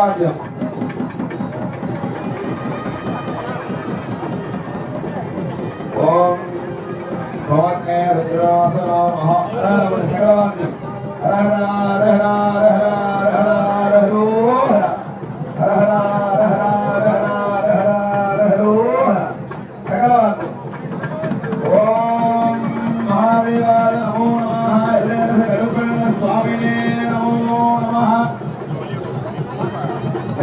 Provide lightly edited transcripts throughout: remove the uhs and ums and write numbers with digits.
சகலவாத்தியம். ஓம் பவனே ருத்ராசனோ மகாராஜ சகலவாத்தியம். ஹர ஹர ஹர ஹர ஹர ஹர ஹர ஹர ஹர ஹர ஹர ஹர ஹர ஹர சகலவாத்தியம். ஓம் மகாதேவாய நமோ நமः. கருப்பண்ண சுவாமினே நமோ நமः.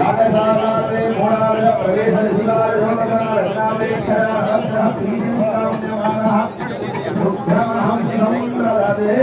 யாகசாலாதே மூணாவது பிரவேச சிவாய யோகதான ரத்னாபேக்ஷரா பீஜம் சாம்யமானः ருத்ரமஹம் சிவம் பிரததே.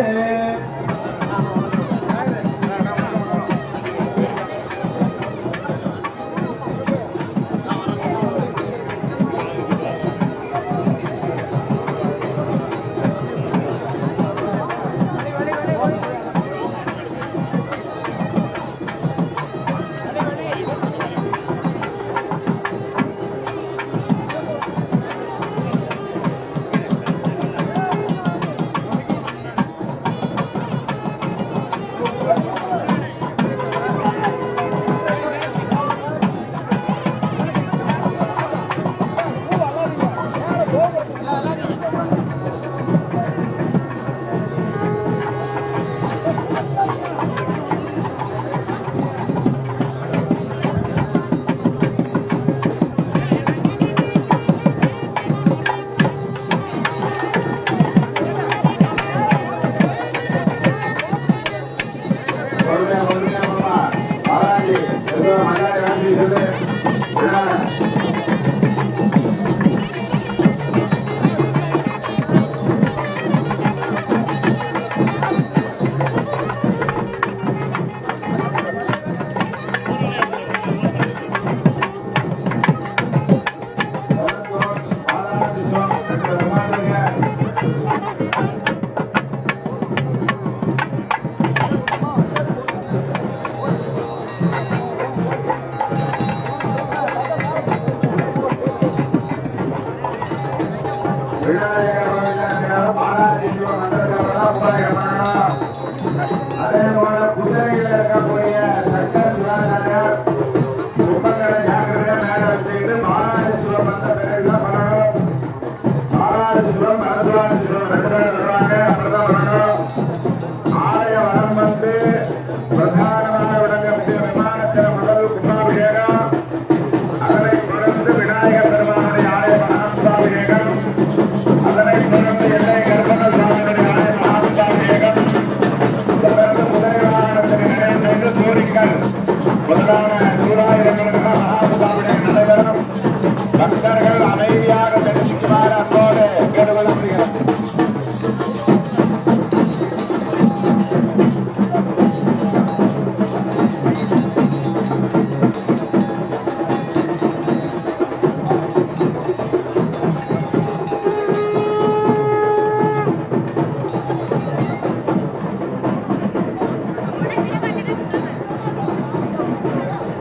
அதே போல குதிரையில் இருக்கக்கூடிய சட்ட சிவாச்சாரியார் கும்பங்களை ஜாக்கிரதையா மேல வச்சுக்கிட்டு பாலாஜீஸ்வரம் வந்த பிறகுதான் பண்ணணும். பாலாஜீஸ்வரம் மருதுவாஜீஸ்வரம் ரெண்டு பேரும் வருவாங்க. அப்படிதான் பண்ணணும். ஆலய வளம் வந்து பிரதானமாக விளங்கக்கூடிய விமானத்தின் முதல் கும்பாபிஷேகம், அதனைத் தொடர்ந்து விநாயகர் பெருமானுடைய ஆலய மகாபிஷேகம், அதனைத் தொடர்ந்து எல்லை கருப்பண்ண சுவாமியுடைய ஆலய மகாபிஷேகம், தொடர்ந்து குதிரை வாகனத்தின் நிலையத்திற்கு ஜோடிகள் முதலான சூறாயுதங்களுக்கு மகாபிஷேகம் நடைபெறும். பக்தர்கள் அமைதியாக தரிசிக்குமாறு அன்போடு கேட்டுக்கொள்ளப்படுகிறது.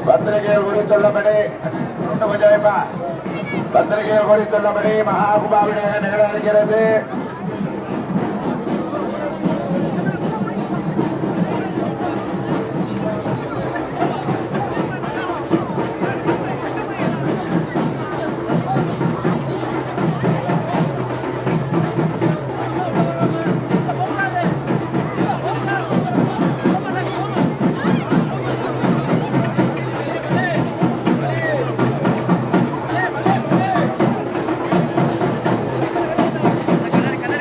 பத்திரிகையில் குறித்துள்ளபடி பத்திரிகையில் குறித்துள்ளபடி மகாகும்பாபிஷேகம் நிகழ இருக்கிறது. கண்ணாடி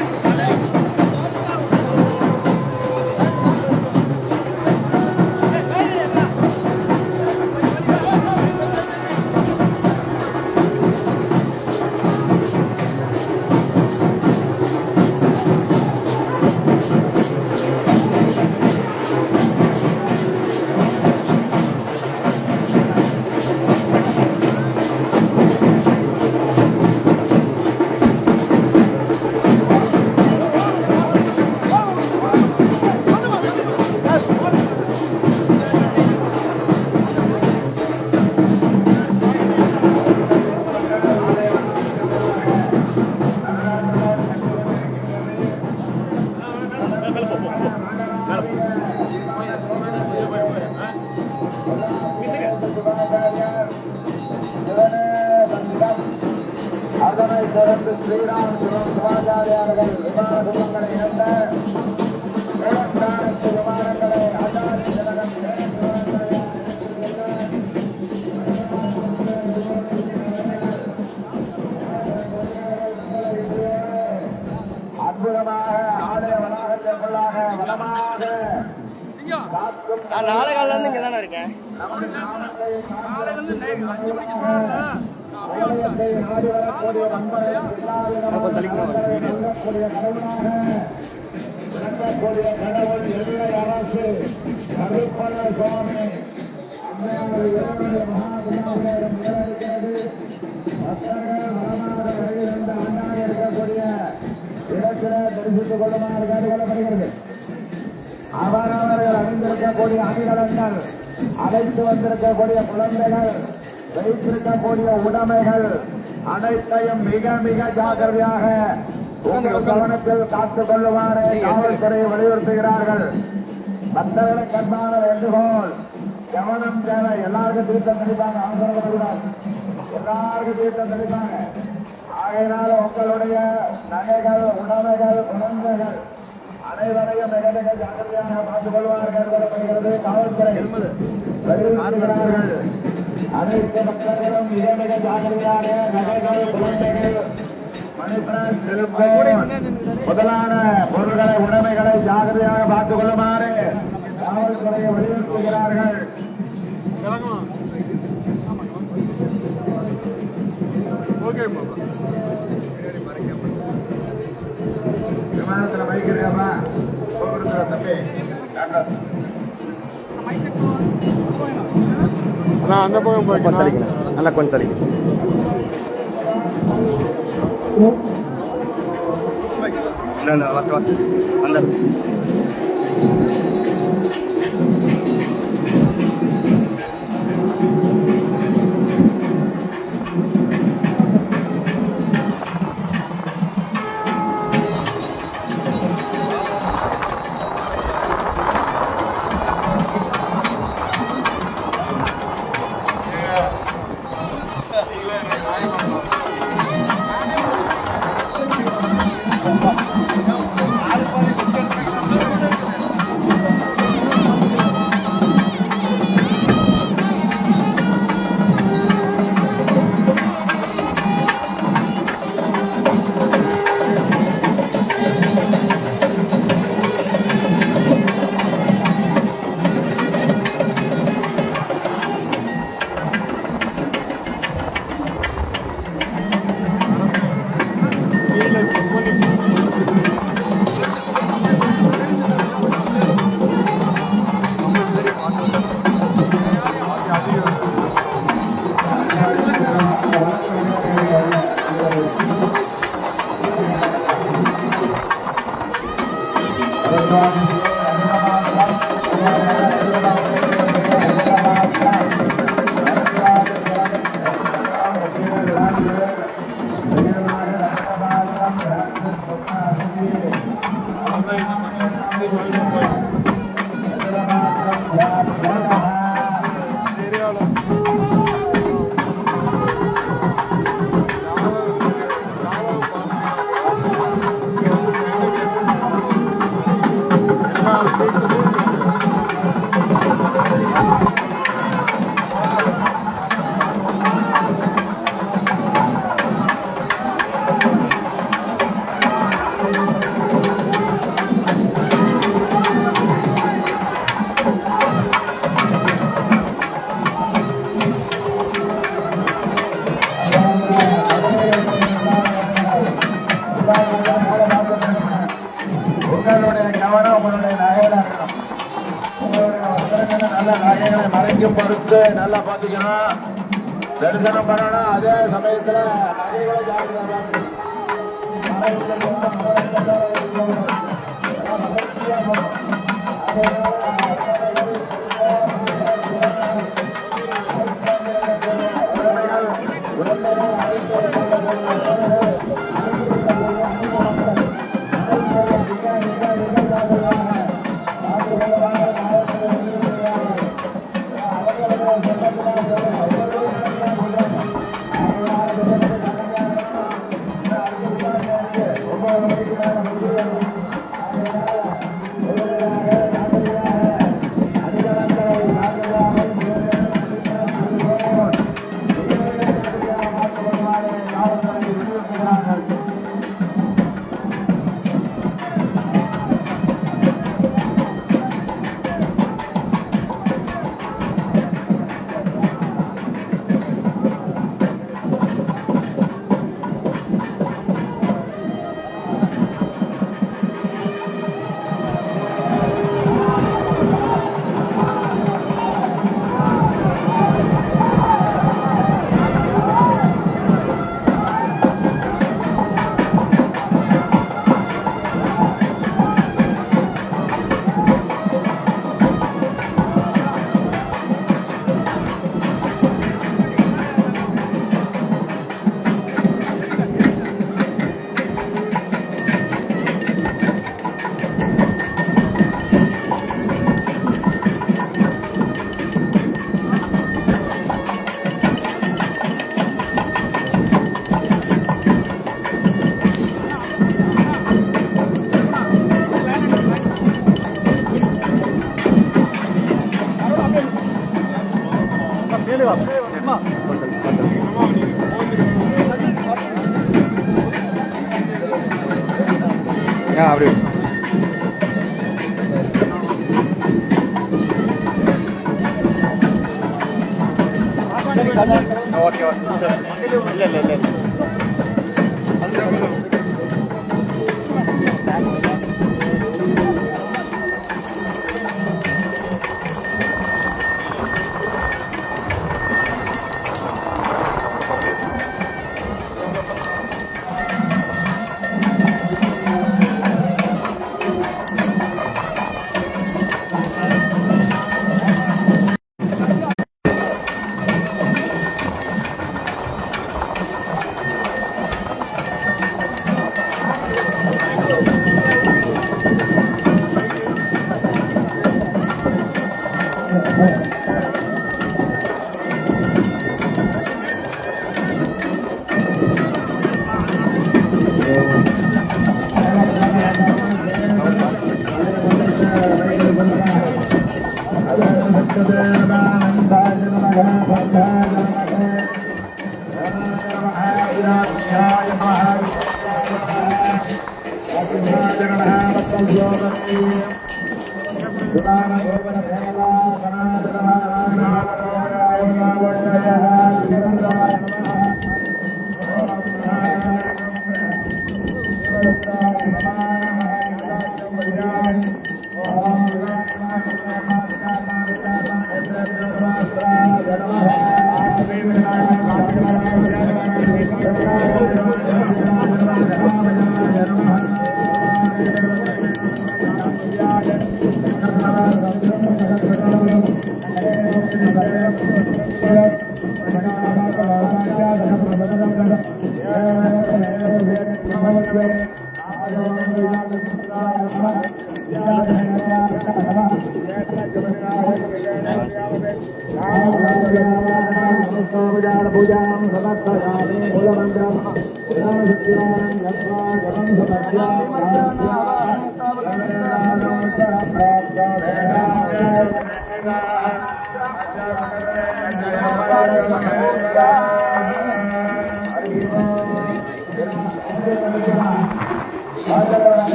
ஸ்ரீராம் சிவம் சிவாச்சாரியார்கள் விமான குலங்களை இழந்த விமானங்களை ஆச்சாரிய ஜனகம் அற்புதமாக ஆலய வளாகத்திற்குள்ளாக வளமாக நாளை காலையில இருந்து இங்க தானே இருக்கேன். தரிசித்துக் கொள்ளுமாறு கேட்டுக்கொள்ளப்படுகிறது. அவரவர்கள் அணிந்திருக்கக்கூடிய அணிகலன்கள், அழைத்து வந்திருக்கக்கூடிய குழந்தைகள், வைத்திருக்கக்கூடிய உடைமைகள் அனைத்தையும் மிக மிக ஜாக்கிரதையாக உங்கள் கவனத்தில் காத்துக் கொள்ளுமாறு காவல்துறை வலியுறுத்துகிறார்கள். பக்தர்களை கண்பான வேண்டுகோள், கவனம் தேவை. எல்லாருக்கும் தீர்த்தம் தெளிப்பாங்க, அவசரப்படக்கூடாது. எல்லாருக்கும் தீர்த்தம் தெளிப்பாங்க. ஆகையினால உங்களுடைய நகைகள், உடைமைகள், குழந்தைகள் அனைவரையும் மிக மிக ஜாக்கிரதையாக பார்த்துக் கொள்வார்கள் கேட்டுக்கொள்ளப்படுகிறது. காவல்துறை வலியுறுத்துகிறார்கள். அனைத்து மக்களும் மிக மிக ஜாக்கிரதையாக நகைகள், குழந்தைகள், மணிப்பணம், செல்போன் முதலான பொருள்களை, உடைமைகளை ஜாக்கிரதையாக பார்த்துக் கொள்ளுமாறு காவல்துறையை வலியுறுத்துகிறார்கள். விமானத்தில் பைக் இருக்காமா போக்குவரத்து தம்பி அந்த பக்கம் போய் நல்லா கொஞ்சம் தள்ளிக்கணும். அந்த உங்களுடைய கவனம் உங்களுடைய நகையில இருக்கணும். உங்களுடைய வஸ்திரங்களை நல்ல நகைகளை மறைக்க பொறுத்து நல்லா பார்த்துக்கணும். தரிசனம் பண்ணணும். அதே சமயத்துல நகைகளை ஜாக்கிரதை அப்படி ஓகே ஓகே இல்லை இல்லை இல்லை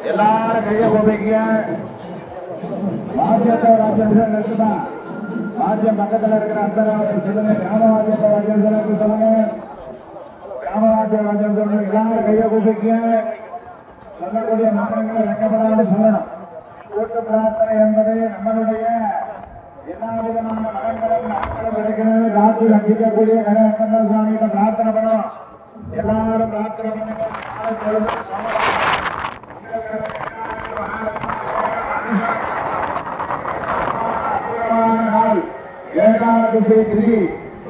எல்லாரும் கைய கோபிக்க வாத்தியத்தை ராஜேந்திரன் இருக்குதா? வாத்தியம் பக்கத்தில் இருக்கிற அந்தராஜன் சொல்லுங்க. கிராம வாத்தியத்தை ராஜேந்திரனுக்கு சொல்லுங்க. கிராம வாத்திய ராஜேந்திரன் எல்லாரும் கைய கோபிக்க சொல்லக்கூடிய மாற்றங்களை வைக்கப்படாது சொல்லணும். கூட்டு பிரார்த்தனை என்பது நம்மளுடைய எல்லா விதமான மகன்களும் மக்களும் கிடைக்கிறது. காத்து ரட்சிக்கக்கூடிய கரகண்டா சுவாமிகிட்ட பிரார்த்தனை பண்ணணும். எல்லாரும் பிரார்த்தனை பண்ணுங்க. நாளை பொழுது ஏகாதசி திதி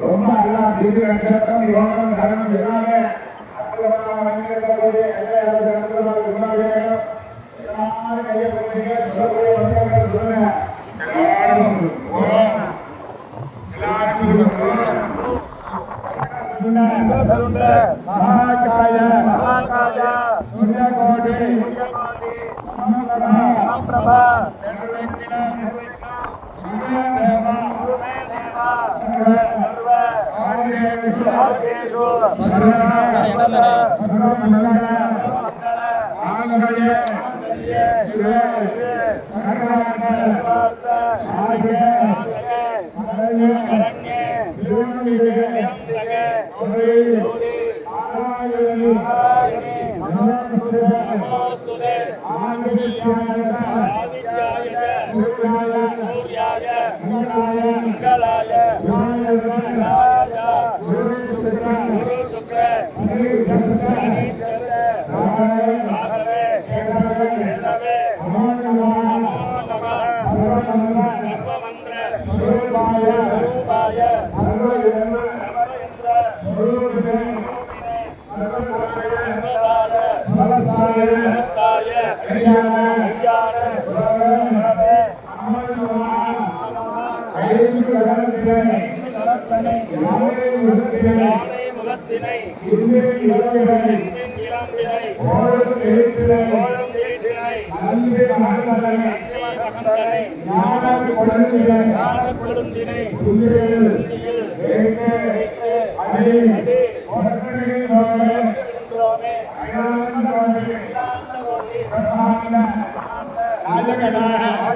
ரொம்ப எல்லா திதி நட்சத்திரம் யோகம் கரணம் எல்லாமே அற்புதமாக இருக்கக்கூடிய எல்லாரும் கையை சொல்லக்கூடிய மந்திரங்களை சொல்லுங்க. மகாகாய சூரியகோடி பிரபா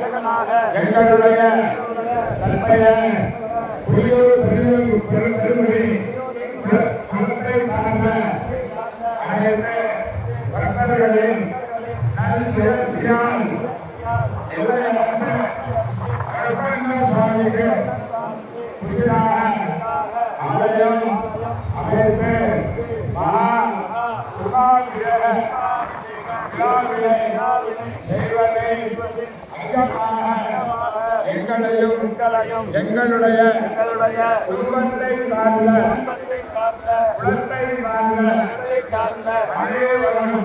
எங்களுடைய கல்பைய பெருமை சார்ந்த அனைத்து பக்தர்களின் நல்முயற்சியால் சுவாமிக்கு புதிதாக ஆலயம் அமைத்து மகா சுகாவிலே செய்வதை எங்களையும் எங்களுடைய குடும்பத்தை சார்ந்த குலத்தை சார்ந்த அனைவரும்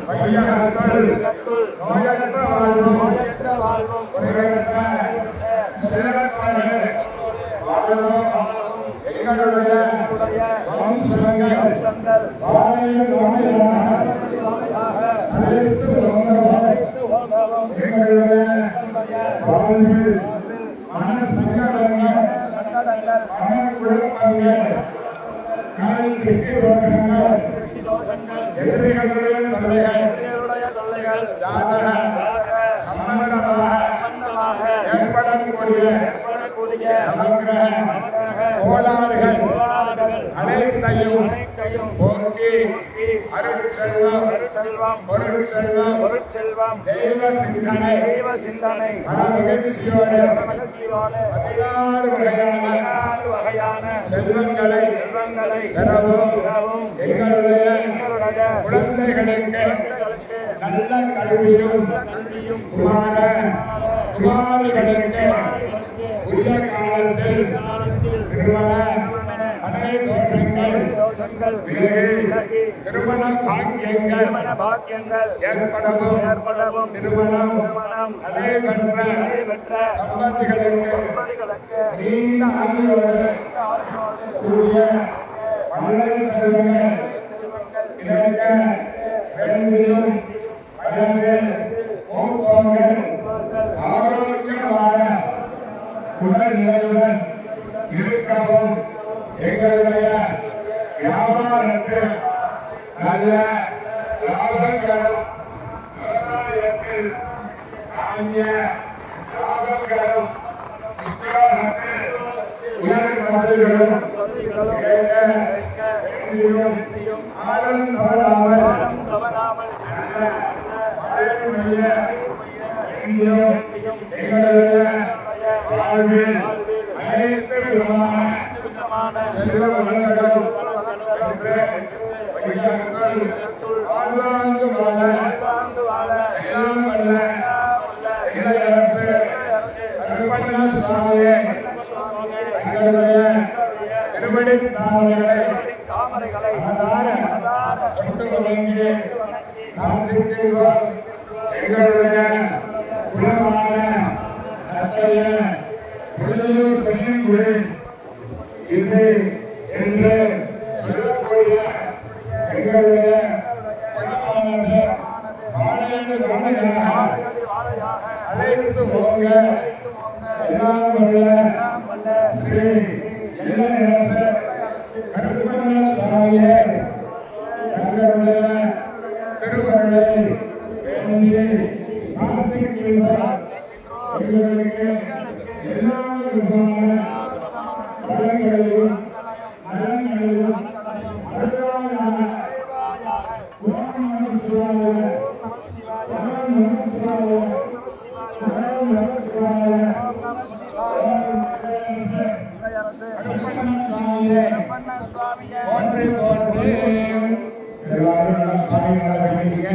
வையகத்துள் நோயற்ற வாழ்வும் குறைவற்ற செல்வத்தோடு வாழவும் எங்களுடைய வம்சங்கள் அழைத்து எங்களுடைய வாழ்வில் மன சங்கடங்கள் மனக்குழப்பங்கள் எதிரிகளுடைய தொல்லைகள் சம்பந்தமாக ஏற்படக்கூடிய கோளாறுகள் அனைத்தையும் போக்கி அருட்செல்வம் பொருட்செல்வம் தெய்வ சிந்தனை மகிழ்ச்சியோடு 16 வகையான செல்வங்களை பெறவும் எங்களுடைய குழந்தைகளுக்கு நல்ல கல்வியும் குமாரிகளுக்கு உரிய காலத்தில் திருமண தோஷங்கள் விலகி திருமண பாக்கியங்கள் ஏற்படவும் திருமணம் நடைபெற்ற தம்பதிகளுக்கு நீண்ட ஆயுளோடு கூடிய பல்வேறு செல்வங்கள் கிடைக்க வேண்டியும் போக்குவரங்கள் ஆரோக்கியமான உடல்நிலையுடன் இருக்கவும் எங்களுடைய வியாபாரத்தில் நல்ல லாபங்களும் விவசாயத்தில் தானிய லாபங்களும் உத்தியோகத்தில் உயர்கல்விகளும் ஆழம் தவறாமல் எங்களுடைய வாழ்வில் அனைத்து விதமான செல்வ வளங்களும் வாழ்வாங்கு வாழ எல்லாம் வல்ல இளையரசு கருப்பண்ண சுவாமியே எங்களுடைய திருவடி தாமரைகளை தொட்டு வழங்கி பிரார்த்திக்கின்றோம். எங்களுடைய குலமான அத்தகைய புலியூர் பெண்ணின் குடி இது என்று எங்களுடைய அழைத்து போக எல்லாம் வல்ல ஸ்ரீ கருப்பண்ண சுவாமியே தங்களுடைய திருவருளை வேண்டி பிரார்த்திக்கின்றோம். எங்களுக்கு எல்லா விதமான வளங்களையும் நலன்களையும் அருள்வாயாக. ஓம் நம சிவாய, ஓம் நம சிவாய, ஓம் நம சிவாய, ஓம் கருப்பண்ண சுவாமியே போற்றி போற்றி. எல்லாரும் நல்ல சுவாமிகளை வேண்டிய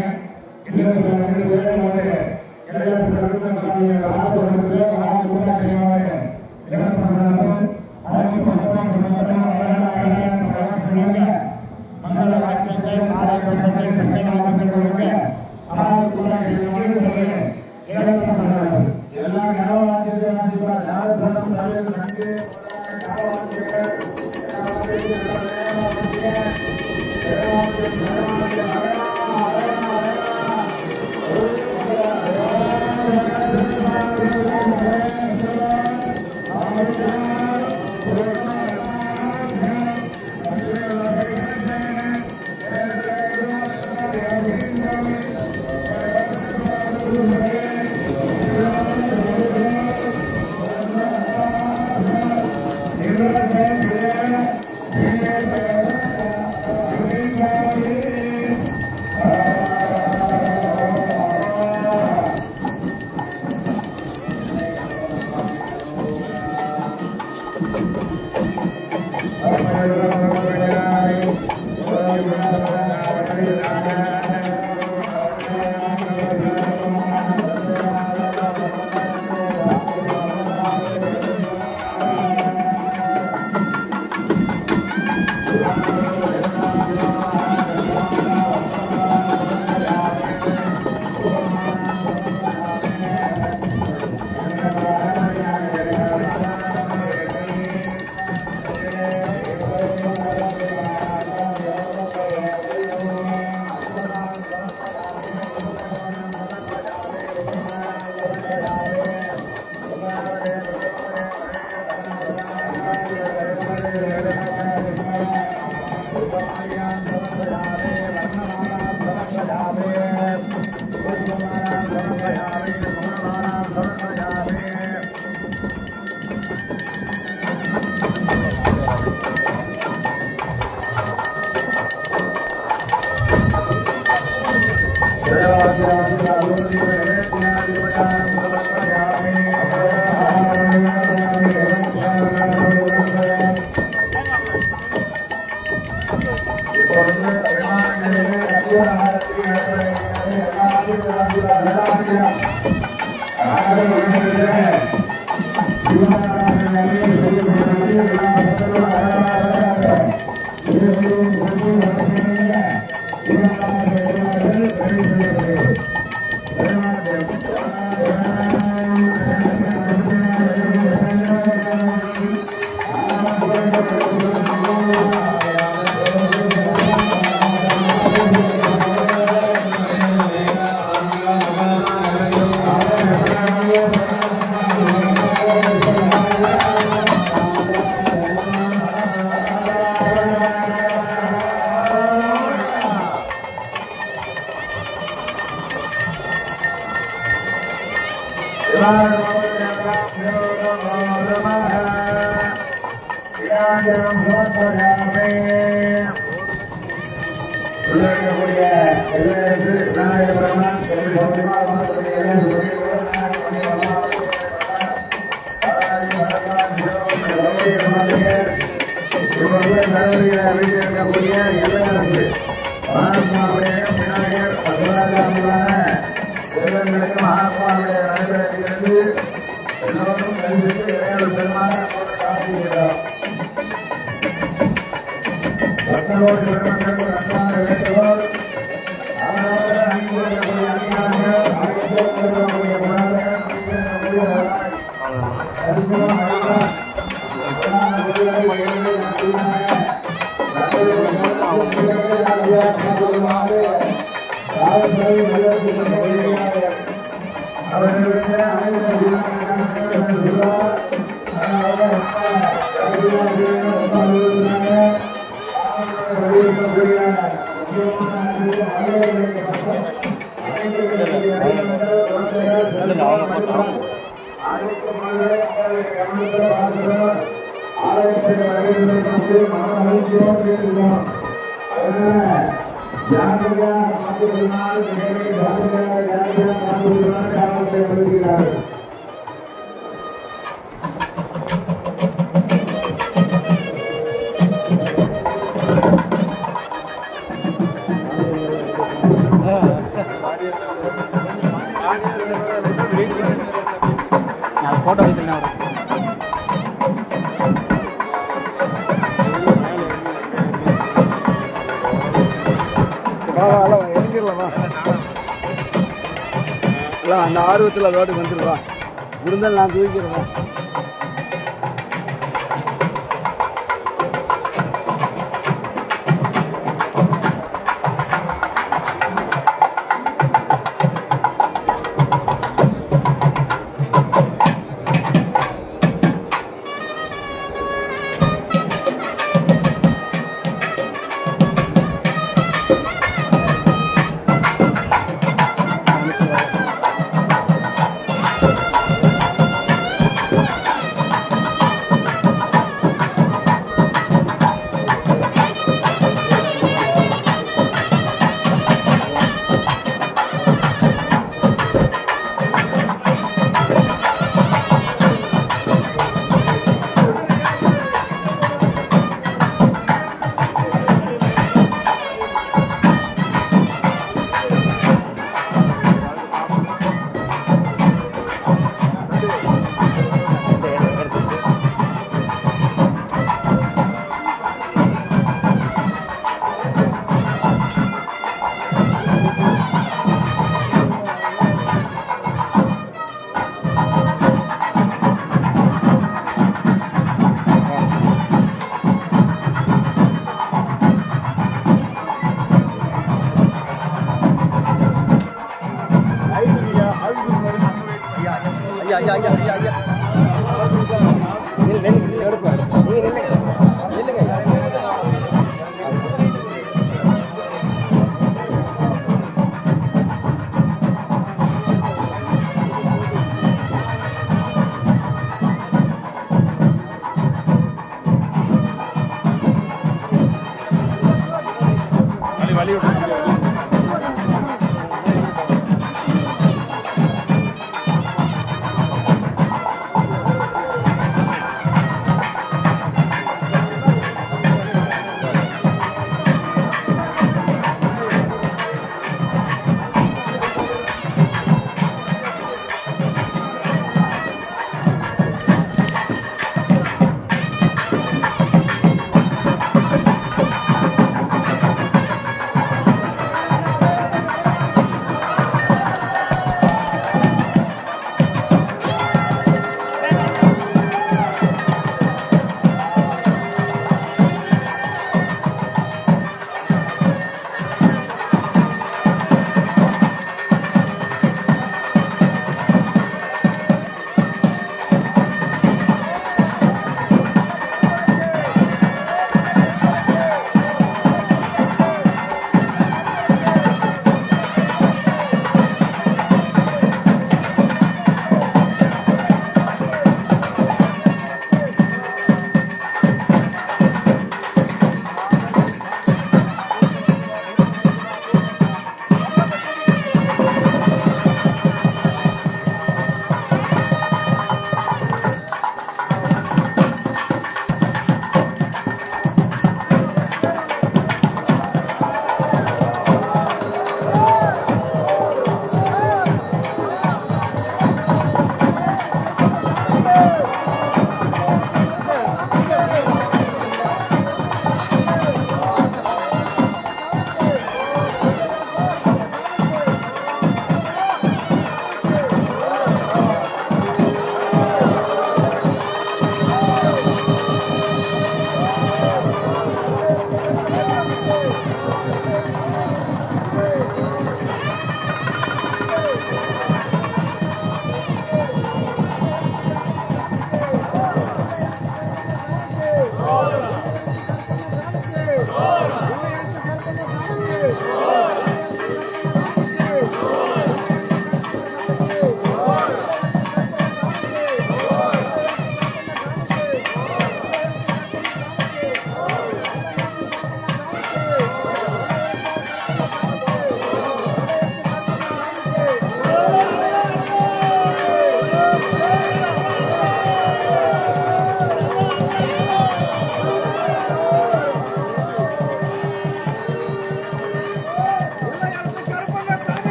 அவ்வளோதான். ஃபோட்டோ வச்சுருந்தேன் இறங்கிடலாமா இல்லை அந்த ஆர்வத்தில் அதோடு வந்துடுவா இருந்தாலும் நான் தூக்கிடுவேன்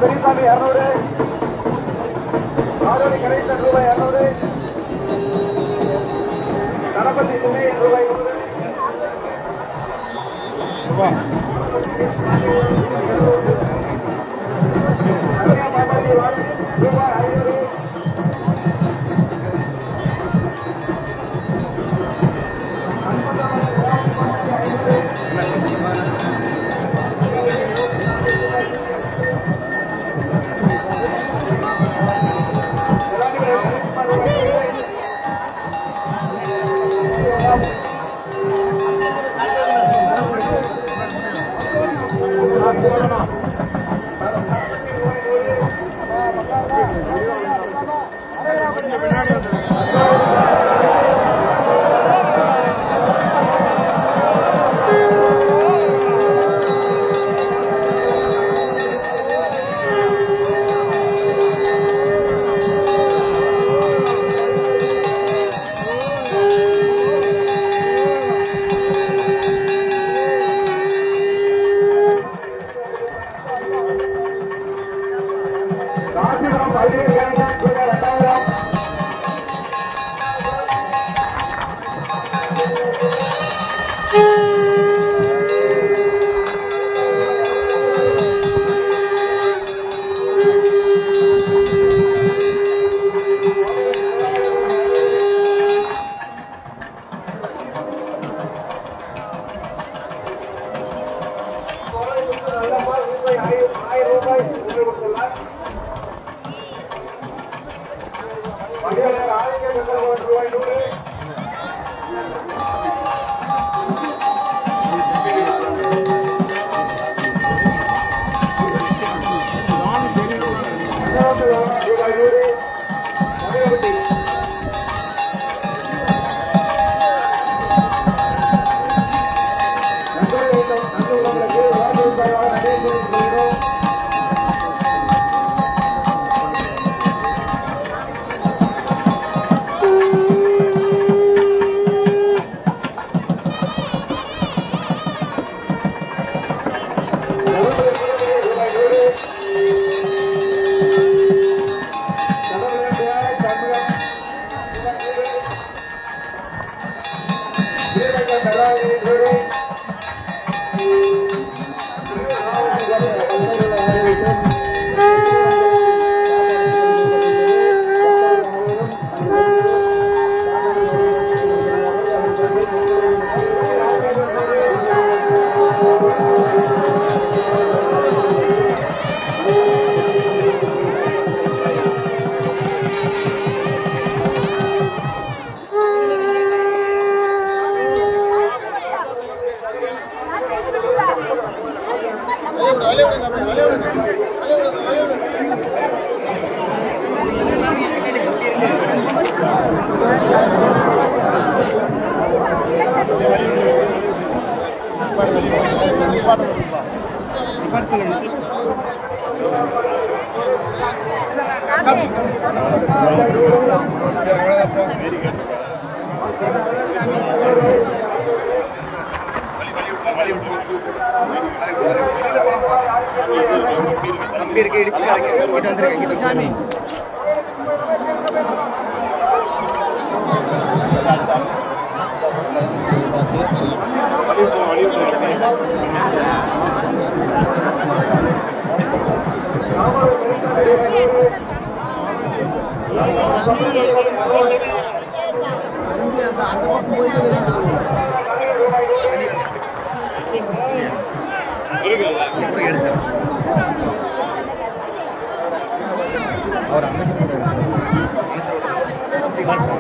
பெரியசாமி 200, ஆரோடி கணேசன் ரூபாய் 200, தளபதி துணையின் ரூபாய் 100 ரூபாய் 500.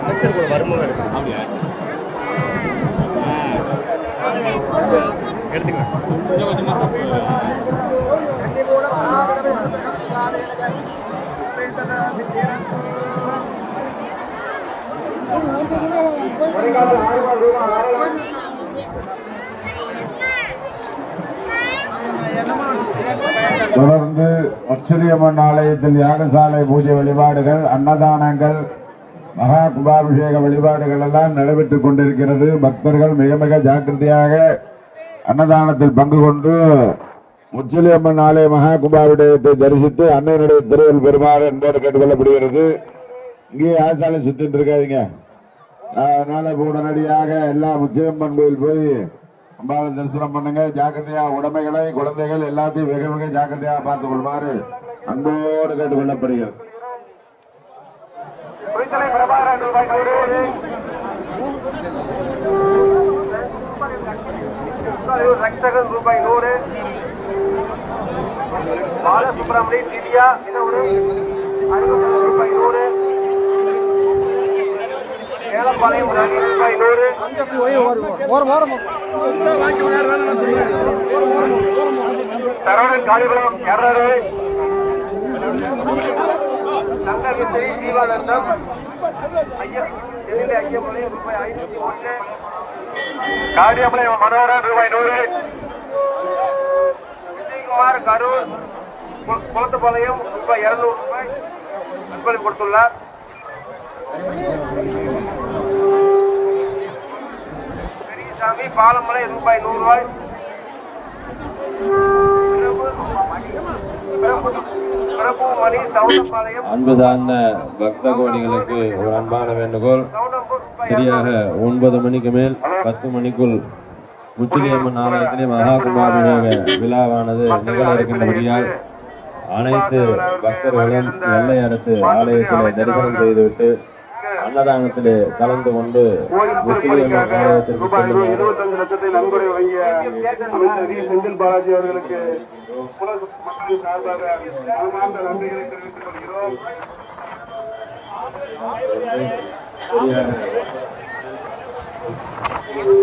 அமைச்சர் கூட வரும்போது எடுத்துக்கலாம். தொடர்ந்து முச்சலியம்மன் ஆலயத்தில் யாகசாலை பூஜை வழிபாடுகள், அன்னதானங்கள், மகா கும்பாபிஷேக வழிபாடுகள் எல்லாம் நடைபெற்றுக் கொண்டிருக்கிறது. பக்தர்கள் மிக மிக ஜாக்கிரதையாக அன்னதானத்தில் பங்கு கொண்டு முச்சலியம்மன் ஆலய மகா கும்பாபிஷேகத்தை தரிசித்து அன்னையினுடைய திருவள் பெறுமாறு என்போடு கேட்டுக்கொள்ளப்படுகிறது. இங்கே யாகசாலை சுத்திட்டு இருக்காதீங்க. அதனால உடனடியாக எல்லா முச்சலியம்மன் கோயில் போய் அம்பாவை தரிசனம் பண்ணுங்க. ஜாக்கிரதையா உடைமைகளை, குழந்தைகள் எல்லாத்தையும் வெகு வெகு ஜாக்கிரதையாக பார்த்துக் கொள்ளுமாறு அன்போடு கேட்டுக் கொள்ளப்படுகிறது. ரூபாய் 100. பாலசுப்ரமணி திவ்யா ரூபாய் 100. ஏலப்பாளையம் ரூபாய் 100. சரவணன் காளிபுரம் 200. தங்கவித்திரி ஜீவானந்தம் ஐயமலை ரூபாய் 501. காடியமலை மனோகரன் ரூபாய் 100. விஜயகுமார் கரூர் குளத்துப்பாளையம் ரூபாய் 200 ரூபாய் அன்பளிப்பு கொடுத்துள்ளார். பெரியசாமி பாலமலை ரூபாய் 100 ரூபாய். அன்பு சார்ந்த பக்த கோடிகளுக்கு ஒரு அன்பான வேண்டுகோள். சரியாக 9 மணிக்கு மேல் 10 மணிக்குள் முச்சலியம்மன் ஆலயத்திலே மகா கும்பாபிஷேக விழாவானது நிகழ இருக்கின்றபடியால் அனைத்து பக்தர்களும் எல்லை அரசு ஆலயத்திலே தரிசனம் செய்துவிட்டு அன்னதானத்திலே கலந்து கொண்டு முச்சலியம்மன் ஆலயத்திற்கு செல்லுமாறு 25 லட்சத்தை நன்கொடை வழங்கிய அமைச்சர் செந்தில் பாலாஜி அவர்களுக்கு மக்கள் சார்பாக மனமார்ந்த நன்றிகளை தெரிவித்துக் கொள்கிறோம். மாடு